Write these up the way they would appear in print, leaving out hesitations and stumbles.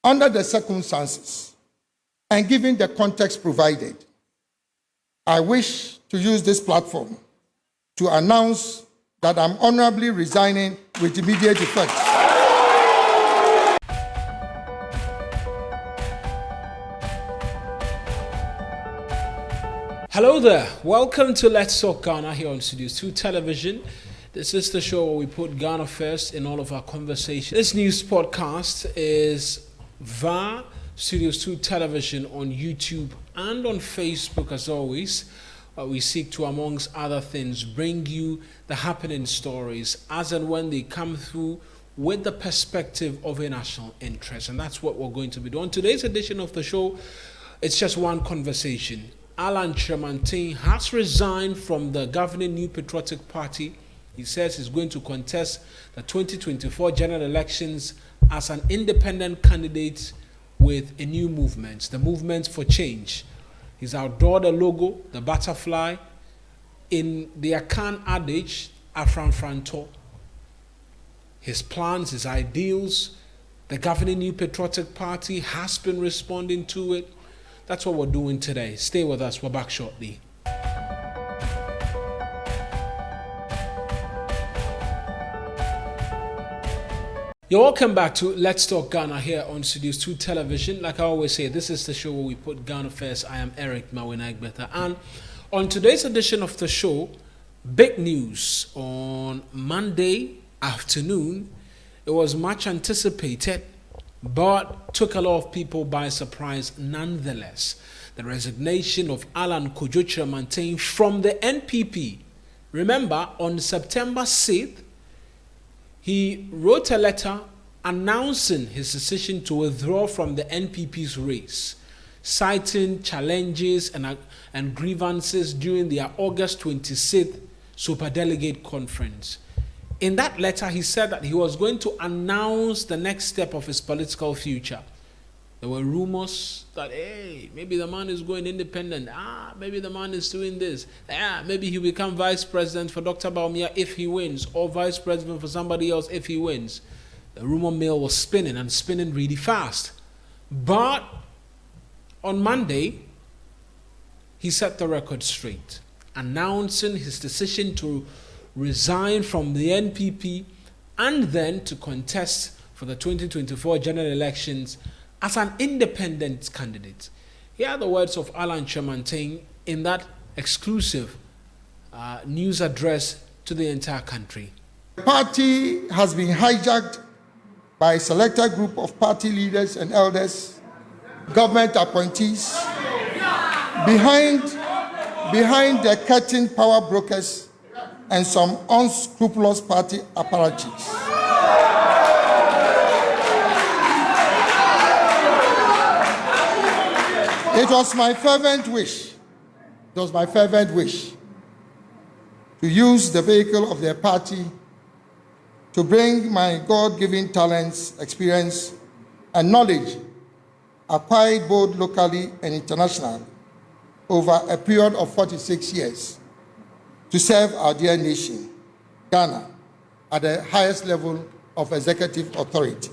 Under the circumstances and given the context provided, I wish to use this platform to announce that I'm honorably resigning with immediate effect. Hello there, welcome to Let's Talk Ghana here on Studios 2 Television. This is the show where we put Ghana first in all of our conversations. This news podcast is via Studios 2 Television on YouTube and on Facebook as always. We seek to, amongst other things, bring you the happening stories as and when they come through with the perspective of a national interest. And that's what we're going to be doing. On today's edition of the show, it's just one conversation. Kyeremanten has resigned from the governing New Patriotic Party. He says he's going to contest the 2024 general elections as an independent candidate with a new movement, the Movement for Change. He's outdoored the logo, the butterfly, in the Akan adage, Afranfranto. His plans, his ideals, the governing New Patriotic Party has been responding to it. That's what we're doing today. Stay with us. We're back shortly. You're welcome back to Let's Talk Ghana here on Studios 2 Television. Like I always say, this is the show where we put Ghana first. I am Eric Mawinagbeta. And on today's edition of the show, big news on Monday afternoon. It was much anticipated, but took a lot of people by surprise nonetheless. The resignation of Kyeremanten from the NPP. Remember, on September 6th, he wrote a letter announcing his decision to withdraw from the NPP's race, citing challenges and grievances during their August 26th Superdelegate Conference. In that letter, he said that he was going to announce the next step of his political future. There were rumors that, hey, maybe the man is going independent. Maybe the man is doing this. Maybe he'll become vice president for Dr. Bawumia if he wins, or vice president for somebody else if he wins. The rumor mill was spinning and spinning really fast. But on Monday, he set the record straight, announcing his decision to resign from the NPP and then to contest for the 2024 general elections as an independent candidate. Here are the words of Kyeremanten in that exclusive news address to the entire country. The party has been hijacked by a selected group of party leaders and elders, government appointees, behind the curtain power brokers and some unscrupulous party apparatchiks. It was my fervent wish to use the vehicle of their party to bring my God-given talents, experience, and knowledge acquired both locally and internationally over a period of 46 years to serve our dear nation, Ghana, at the highest level of executive authority.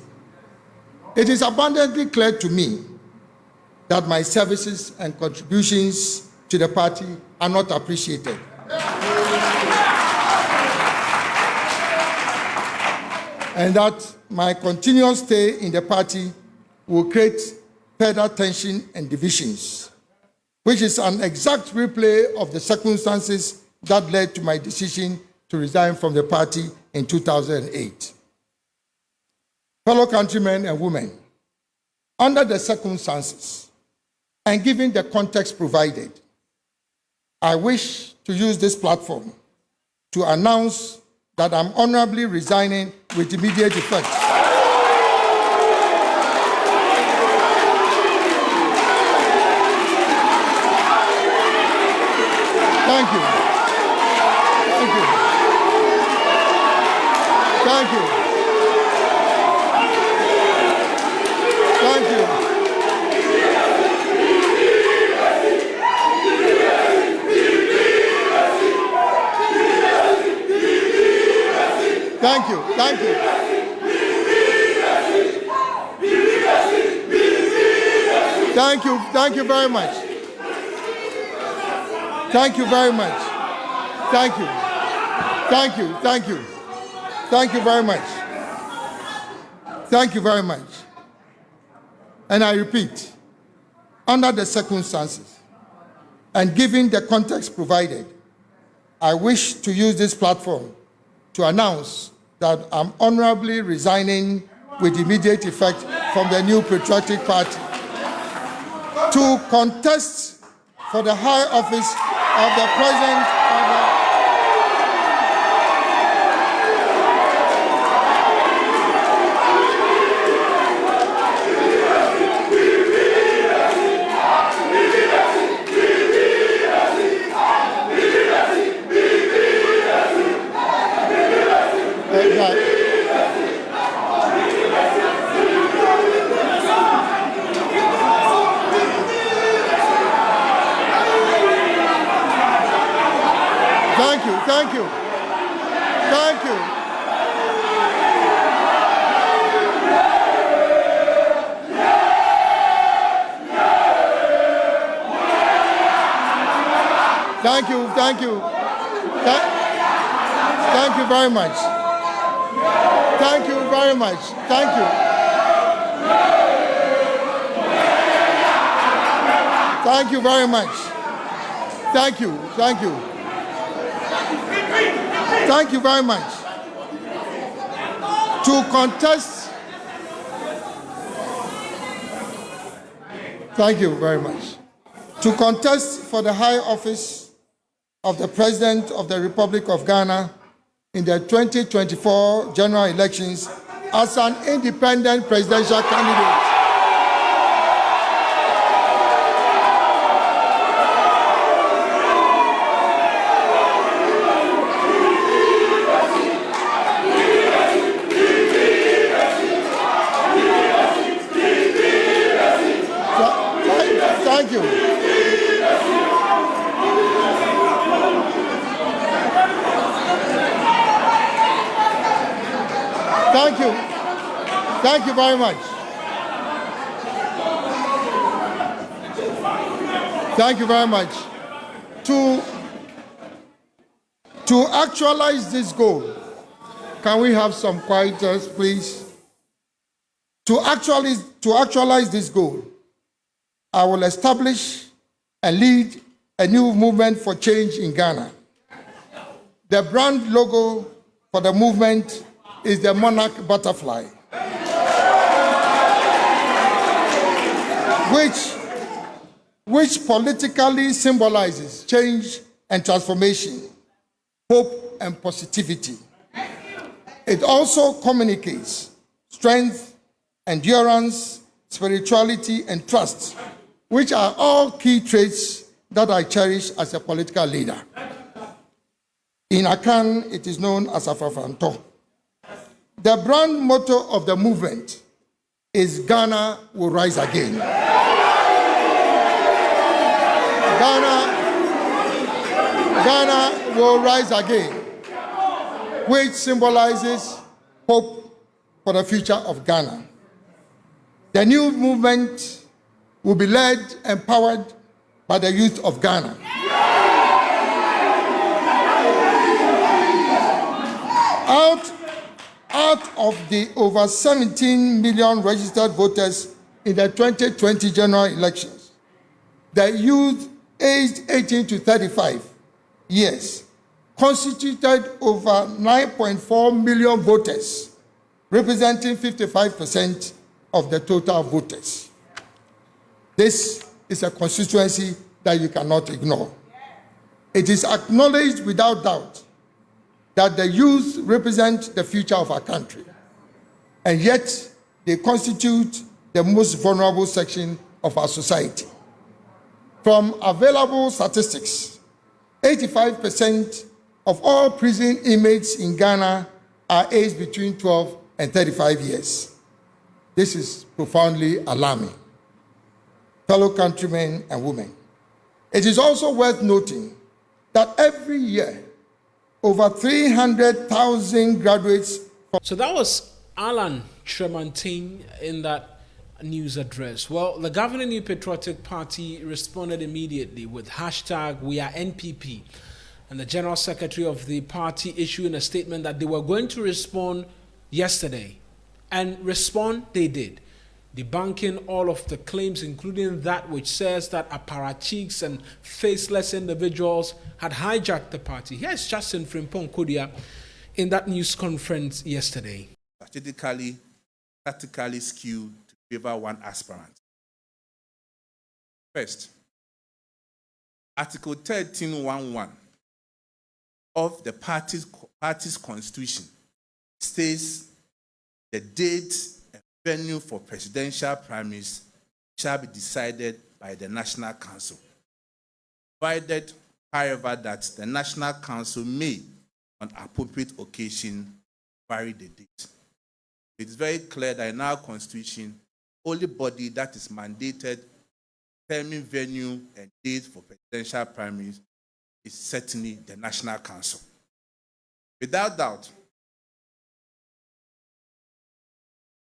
It is abundantly clear to me that my services and contributions to the party are not appreciated. And that my continuous stay in the party will create further tension and divisions, which is an exact replay of the circumstances that led to my decision to resign from the party in 2008. Fellow countrymen and women, under the circumstances and given the context provided, I wish to use this platform to announce that I'm honorably resigning with immediate effect. Thank you. Thank you. Thank you. Thank you. Thank you. Thank you. Thank you very much. Thank you very much. Thank you very much. Thank you very much. And I repeat, under the circumstances and given the context provided, I wish to use this platform to announce that I'm honorably resigning with immediate effect from the new Patriotic Party to contest for the high office of the President of the... Thank you. Thank you very much. Thank you very much. Thank you. Thank you very much. Thank you. Thank you very much. To contest. Thank you very much. To contest for the high office of the President of the Republic of Ghana in the 2024 general elections as an independent presidential candidate. Thank you. Thank you. Thank you very much. Thank you very much. To actualize this goal, can we have some quietness, please? To actualize this goal, I will establish and lead a new movement for change in Ghana. The brand logo for the movement is the monarch butterfly, which politically symbolizes change and transformation, hope and positivity. It also communicates strength, endurance, spirituality, and trust, which are all key traits that I cherish as a political leader. In Akan, it is known as Afafanto. The brand motto of the movement is Ghana will rise again. Ghana will rise again, which symbolizes hope for the future of Ghana. The new movement will be led and powered by the youth of Ghana. Out of the over 17 million registered voters in the 2020 general elections, the youth aged 18 to 35 years constituted over 9.4 million voters, representing 55% of the total voters. This is a constituency that you cannot ignore. It is acknowledged without doubt that the youth represent the future of our country, and yet they constitute the most vulnerable section of our society. From available statistics, 85% of all prison inmates in Ghana are aged between 12 and 35 years. This is profoundly alarming. Fellow countrymen and women, it is also worth noting that every year, over 300,000 graduates. So that was Alan Kyeremanten in that news address? Well, the governing New Patriotic Party responded immediately with hashtag We Are NPP, and the General Secretary of the party issuing a statement that they were going to respond yesterday. And respond they did, debunking all of the claims, including that which says that apparatchiks and faceless individuals had hijacked the party. Here's Justin Frimpong Kodia in that news conference yesterday. Strategically, tactically skewed to favor one aspirant. First, Article 13.1.1 of the party's constitution states the date and venue for presidential primaries shall be decided by the National Council, provided, however, that the National Council may, on appropriate occasion, vary the date. It is very clear that in our constitution, only body that is mandated determine venue and date for presidential primaries is certainly the National Council. Without doubt,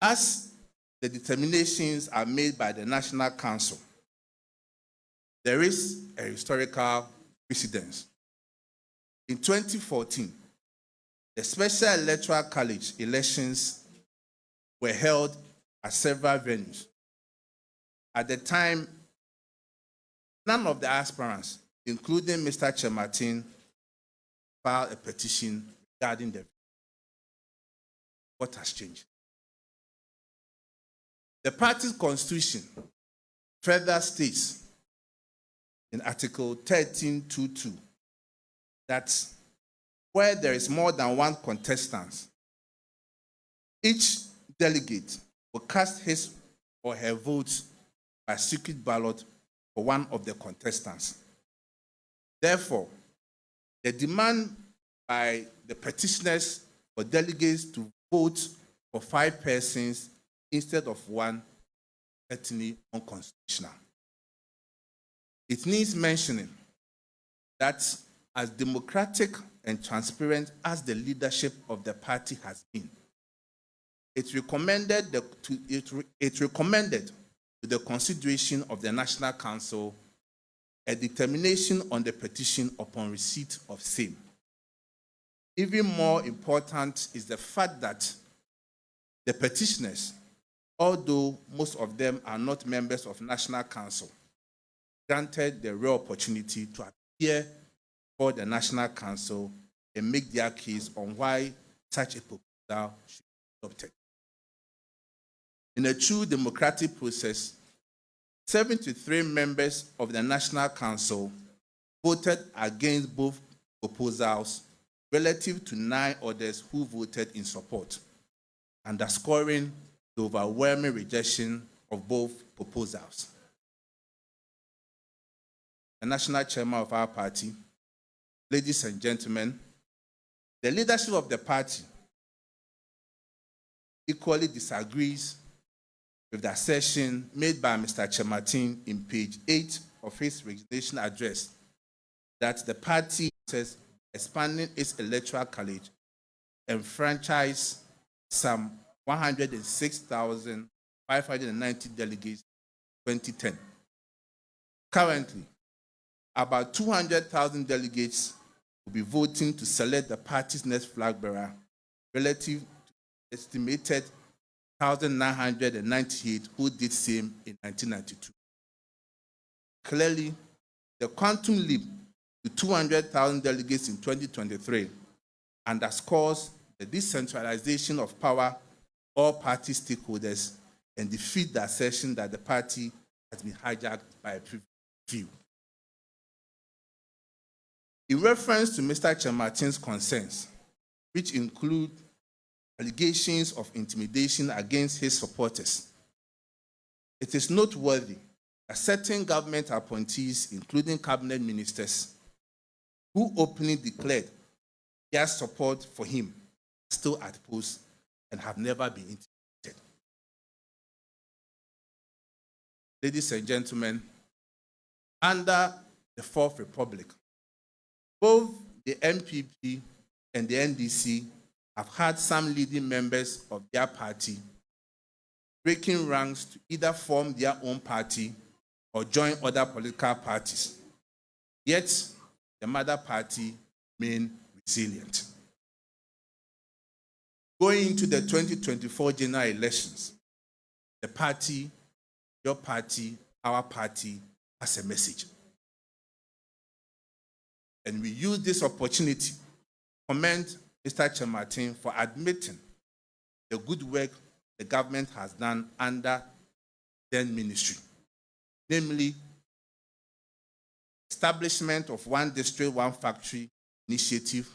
as the determinations are made by the National Council, there is a historical precedence. In 2014, the Special Electoral College elections were held at several venues. At the time, none of the aspirants, including Mr. Kyeremanten, filed a petition regarding the venue. What has changed? The party's constitution further states in Article 13.2.2 that where there is more than one contestant, each delegate will cast his or her vote by secret ballot for one of the contestants. Therefore, the demand by the petitioners for delegates to vote for 5 persons instead of one is certainly unconstitutional. It needs mentioning that as democratic and transparent as the leadership of the party has been, it recommended to the consideration of the National Council a determination on the petition upon receipt of same. Even more important is the fact that the petitioners, although most of them are not members of National Council, granted the rare opportunity to appear before the National Council and make their case on why such a proposal should be adopted. In a true democratic process, 73 members of the National Council voted against both proposals relative to 9 others who voted in support, underscoring the overwhelming rejection of both proposals. The national chairman of our party, ladies and gentlemen, the leadership of the party equally disagrees with the assertion made by Mr. Kyeremanten in page 8 of his resignation address that the party says expanding its electoral college enfranchise some 106,590 delegates in 2010. Currently, about 200,000 delegates will be voting to select the party's next flag bearer relative to estimated 1,998 who did same in 1992. Clearly, the quantum leap to 200,000 delegates in 2023 underscores the decentralization of power all party stakeholders and defeat the assertion that the party has been hijacked by a privileged few. In reference to Mr. Kyeremanten's concerns, which include allegations of intimidation against his supporters, it is noteworthy that certain government appointees, including cabinet ministers, who openly declared their support for him, are still at post and have never been intimidated. Ladies and gentlemen, under the Fourth Republic, both the NPP and the NDC have had some leading members of their party breaking ranks to either form their own party or join other political parties. Yet, the mother party remained resilient. Going into the 2024 general elections, the party, your party, our party, has a message. And we use this opportunity to commend Mr. Kyeremanten for admitting the good work the government has done under the ministry, namely establishment of one district, one factory initiative,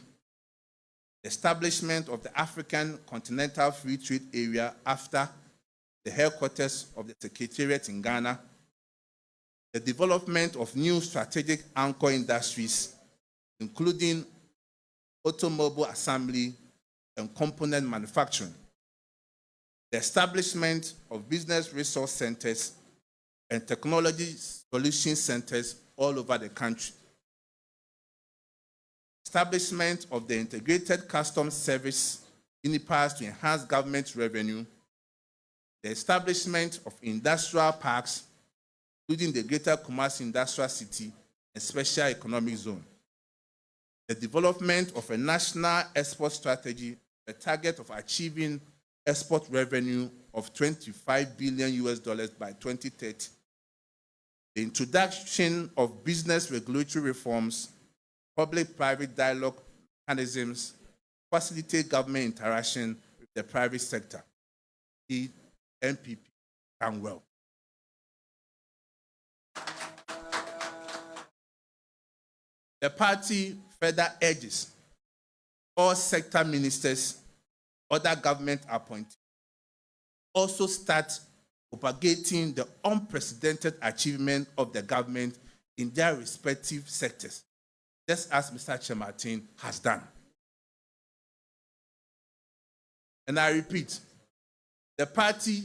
establishment of the African Continental Free Trade Area after the headquarters of the Secretariat in Ghana, the development of new strategic anchor industries, including automobile assembly and component manufacturing, the establishment of business resource centers and technology solution centers all over the country, establishment of the Integrated Customs Service UNIPAS to enhance government revenue, the establishment of industrial parks, including the Greater Kumasi Industrial City and Special Economic Zone, the development of a national export strategy, a target of achieving export revenue of $25 billion by 2030, the introduction of business regulatory reforms, public-private dialogue mechanisms, facilitate government interaction with the private sector. The NPP done well. The party further urges all sector ministers, other government appointees, also start propagating the unprecedented achievement of the government in their respective sectors, just as Mr. Kyeremanten has done. And I repeat, the party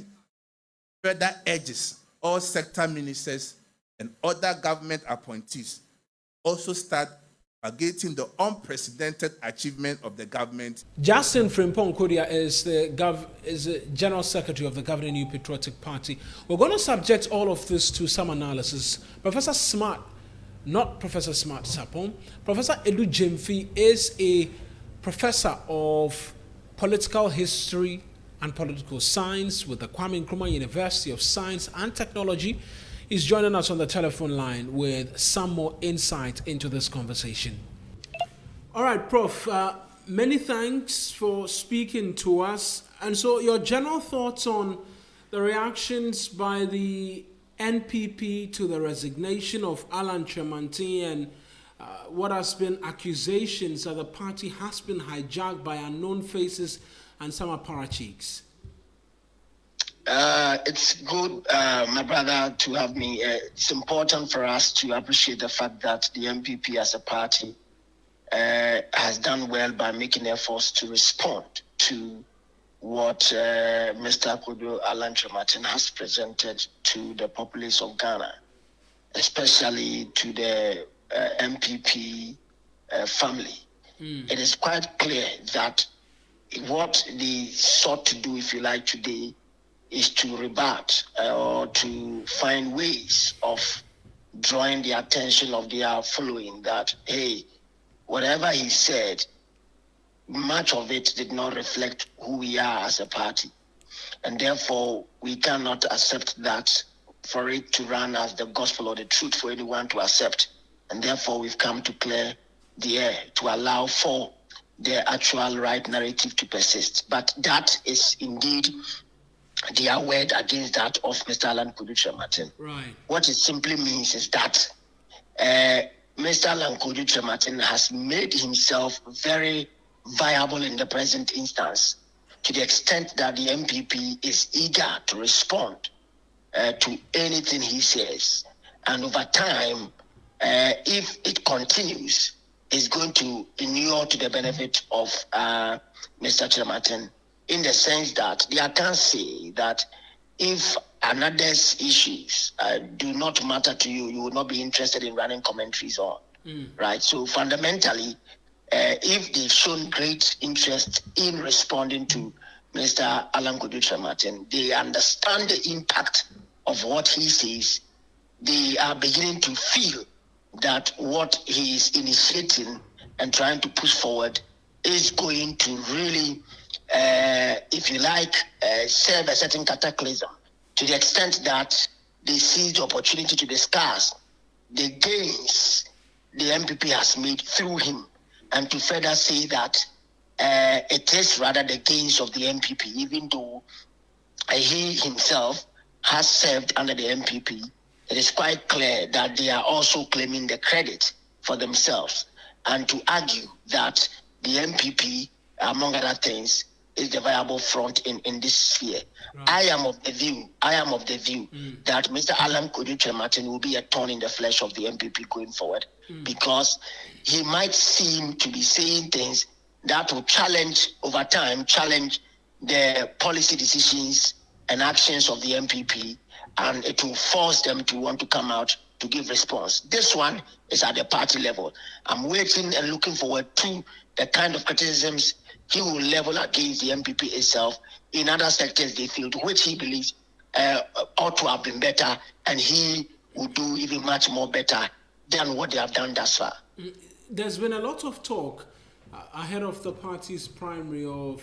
further urges all sector ministers and other government appointees also start propagating the unprecedented achievement of the government. Justin Frimpong Kodia is the General Secretary of the governing New Patriotic Party. We're going to subject all of this to some analysis. Professor Smart, not Professor Smart Sapon, Professor Edu Jemfi is a professor of political history and political science with the Kwame Nkrumah University of Science and Technology. He's joining us on the telephone line with some more insight into this conversation. All right, Prof, many thanks for speaking to us. And so your general thoughts on the reactions by the NPP to the resignation of Alan Kyeremanten and what has been accusations that the party has been hijacked by unknown faces and some apparatchiks. It's good, my brother, to have me. It's important for us to appreciate the fact that the MPP as a party has done well by making efforts to respond to what Mr. Alan Kyeremanten has presented to the populace of Ghana, especially to the MPP family. It is quite clear that what they sought to do, if you like, today is to rebut or to find ways of drawing the attention of their following that, hey, whatever he said, much of it did not reflect who we are as a party. And therefore, we cannot accept that for it to run as the gospel or the truth for anyone to accept. And therefore, we've come to clear the air to allow for the actual right narrative to persist. But that is indeed their word against that of Mr. Alan Kyeremanten. Right. What it simply means is that Mr. Alan Kyeremanten has made himself very viable in the present instance to the extent that the MPP is eager to respond to anything he says. And over time, if it continues, is going to inure to the benefit of Mr. Kyeremanten, in the sense that they can say that if another's issues do not matter to you, you will not be interested in running commentaries on. Right? So fundamentally, if they've shown great interest in responding to Mr. Alan Kyeremanten. They understand the impact of what he says. They are beginning to feel that what he is initiating and trying to push forward is going to really, if you like, serve a certain cataclysm, to the extent that they see the opportunity to discuss the gains the NPP has made through him, and to further say that it is rather the gains of the NPP, even though he himself has served under the NPP. It is quite clear that they are also claiming the credit for themselves, and to argue that the NPP, among other things, is the viable front in this sphere. Right. I am of the view that Mr. Alan Kyeremanten will be a thorn in the flesh of the NPP going forward, because he might seem to be saying things that will challenge the policy decisions and actions of the NPP, and it will force them to want to come out to give response. This one is at the party level. I'm waiting and looking forward to the kind of criticisms he will level against the NPP itself in other sectors they feel, which he believes ought to have been better, and he will do even much more better than what they have done thus far. There's been a lot of talk ahead of the party's primary of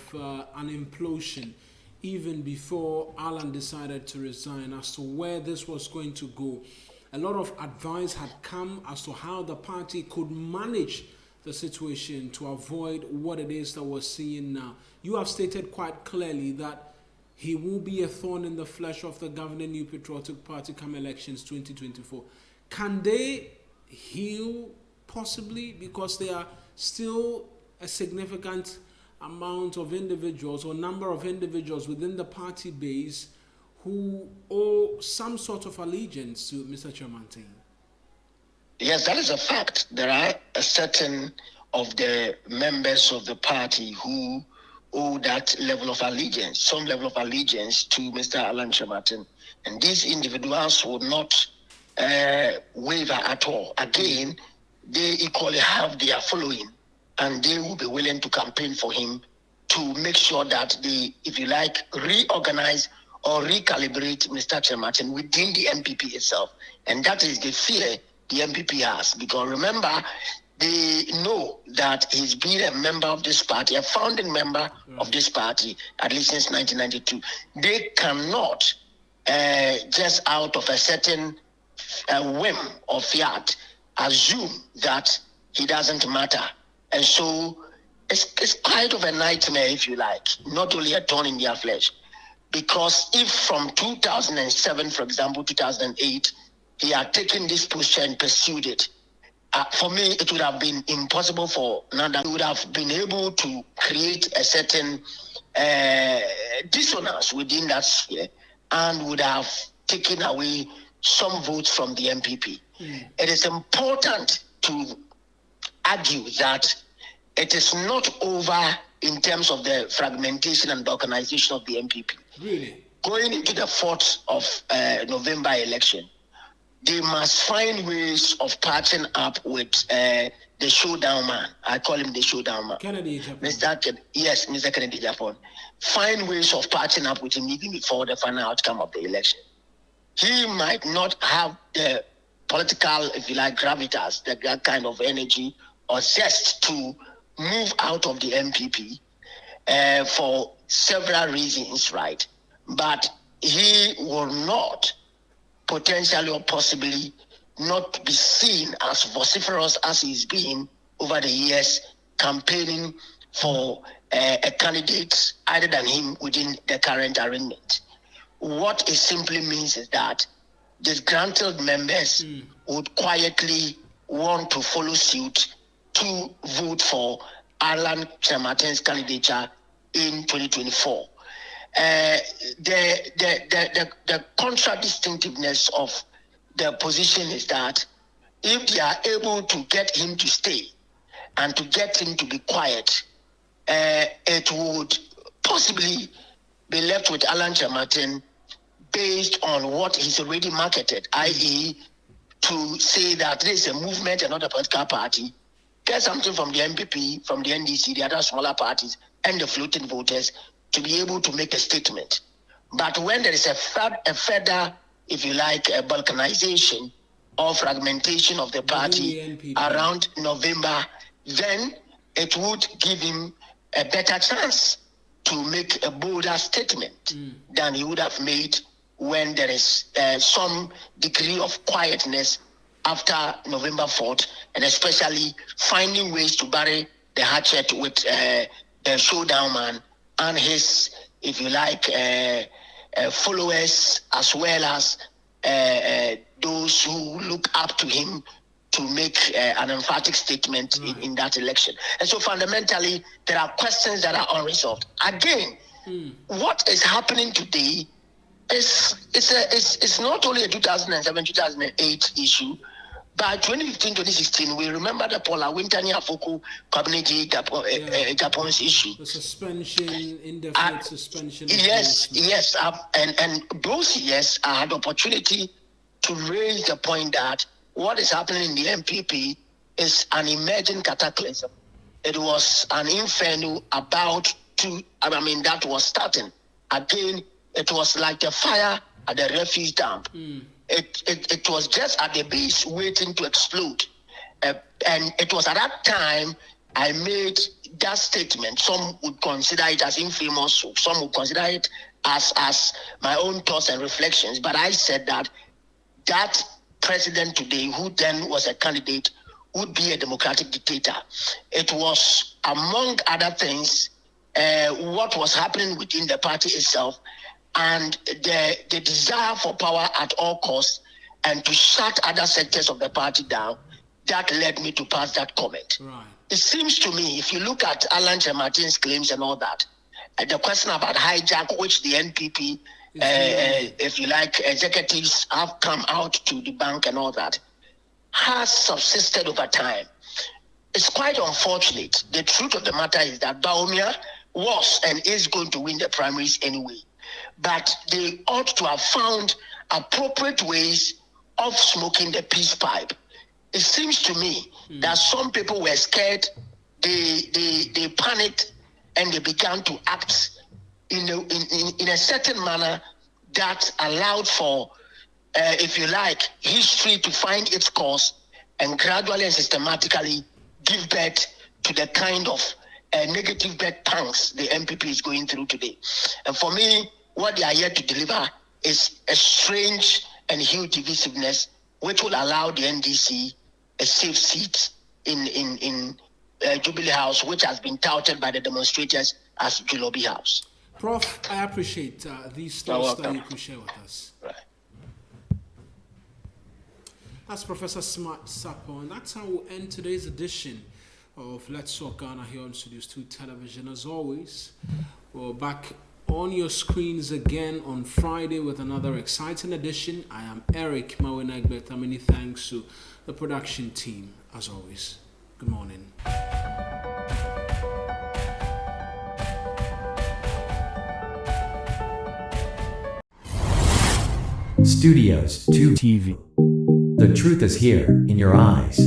an implosion, even before Alan decided to resign, as to where this was going to go. A lot of advice had come as to how the party could manage the situation to avoid what it is that we're seeing now. You have stated quite clearly that he will be a thorn in the flesh of the governing New Patriotic Party come elections 2024. Can they heal possibly, because they are still a significant amount of individuals or number of individuals within the party base who owe some sort of allegiance to Mr. Kyeremanten? Yes, that is a fact. There are a certain of the members of the party who owe that level of allegiance, some level of allegiance to Mr. Alan Kyeremanten. And these individuals will not waver at all. Again, they equally have their following, and they will be willing to campaign for him to make sure that they, if you like, reorganize or recalibrate Mr. Kyeremanten within the NPP itself. And that is the fear the NPP has, because remember, they know that he's been a member of this party, a founding member of this party, at least since 1992. They cannot just out of a certain whim or fiat assume that he doesn't matter. And so it's kind of a nightmare, if you like, not only a thorn in their flesh. Because if from 2007, for example, 2008, he had taken this position and pursued it, for me, it would have been impossible for Nanda. He would have been able to create a certain dissonance within that sphere, and would have taken away some votes from the NPP. It is important to argue that it is not over in terms of the fragmentation and organization of the NPP. Really? Going into the 4th of November election, they must find ways of patching up with the showdown man. I call him the showdown man. Kennedy Japan. Mr. Kennedy Japan. Find ways of patching up with him even before the final outcome of the election. He might not have the political, if you like, gravitas, that kind of energy or zest to move out of the NPP for several reasons, right? But he will not potentially or possibly not be seen as vociferous as he's been over the years campaigning for a candidate other than him within the current arrangement. What it simply means is that disgruntled members would quietly want to follow suit to vote for Alan Kyeremanten's candidature in 2024. The contra-distinctiveness of the position is that if they are able to get him to stay and to get him to be quiet, it would possibly be left with Alan Kyeremanten based on what he's already marketed, i.e. to say that this is a movement and not a political party, get something from the NPP, from the NDC, the other smaller parties, and the floating voters, to be able to make a statement. But when there is a further, if you like, a balkanization or fragmentation of the party NPP. around November, then it would give him a better chance to make a bolder statement than he would have made when there is some degree of quietness after November 4th, and especially finding ways to bury the hatchet with the showdown man and his, if you like, followers, as well as those who look up to him to make an emphatic statement in that election. And so fundamentally, there are questions that are unresolved. Again, what is happening today it's not only a 2007, 2008 issue, but 2015, 2016, we remember the Paula Wintani Afoko Kabineti Japan's issue. The suspension, indefinite suspension. Yes. And those years, I had opportunity to raise the point that what is happening in the NPP is an emerging cataclysm. It was an inferno that was starting. Again, it was like a fire at the refuse dump. It was just at the base waiting to explode. And it was at that time I made that statement. Some would consider it as infamous, some would consider it as my own thoughts and reflections. But I said that president today, who then was a candidate, would be a democratic dictator. It was, among other things, what was happening within the party itself, and the desire for power at all costs and to shut other sectors of the party down, that led me to pass that comment. Right. It seems to me, if you look at Alan Kyeremanten's claims and all that, the question about hijack, which the NPP, if you like, executives have come out to the bank and all that, has subsisted over time. It's quite unfortunate. The truth of the matter is that Baumia was and is going to win the primaries anyway. But they ought to have found appropriate ways of smoking the peace pipe. It seems to me that some people were scared, they panicked, and they began to act in a certain manner that allowed for, if you like, history to find its course and gradually and systematically give birth to the kind of negative birth pangs the NPP is going through today. And for me, what they are yet to deliver is a strange and huge divisiveness, which will allow the NDC a safe seat in Jubilee House, which has been touted by the demonstrators as Julobi House. Prof, I appreciate these thoughts that you could share with us. Right. That's Professor Smart Sapo, and that's how we'll end today's edition of Let's Talk Ghana here on Studios 2 Television. As always, we're back on your screens again on Friday with another exciting edition. I am Eric Mawenagbeta. Many thanks to the production team, as always. Good morning. Studios 2 TV. The truth is here in your eyes.